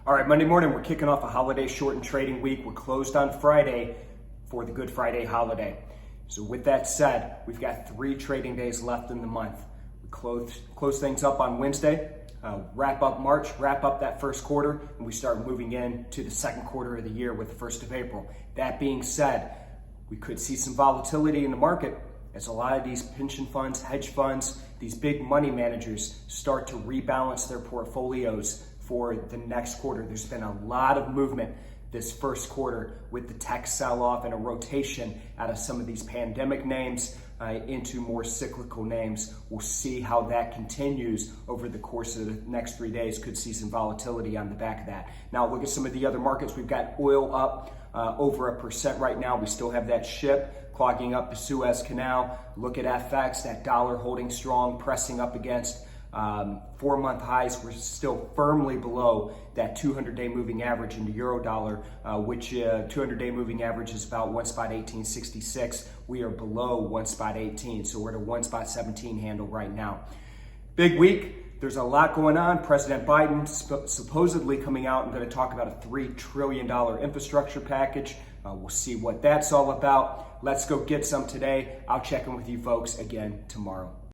All right, Monday morning, we're kicking off a holiday shortened trading week. We're closed on Friday for the Good Friday holiday. So with that said, we've got 3 trading days left in the month. We close things up on Wednesday, wrap up March, wrap up that first quarter, and we start moving into the second quarter of the year with the 1st of April. That being said, we could see some volatility in the market as a lot of these pension funds, hedge funds, these big money managers start to rebalance their portfolios for the next quarter. There's been a lot of movement this first quarter with the tech sell-off and a rotation out of some of these pandemic names into more cyclical names. We'll see how that continues over the course of the next 3 days. Could see some volatility on the back of that. Now look at some of the other markets. We've got oil up over 1% right now. We still have that ship clogging up the Suez Canal. Look at FX, that dollar holding strong, pressing up against 4-month highs. We're still firmly below that 200-day moving average in the euro dollar, which 200-day moving average is about 1.1866. We are below 1.18, so we're at a 1.17 handle right now. Big week. There's a lot going on. President Biden supposedly coming out and going to talk about a $3 trillion infrastructure package. We'll see what that's all about. Let's go get some today. I'll check in with you folks again tomorrow.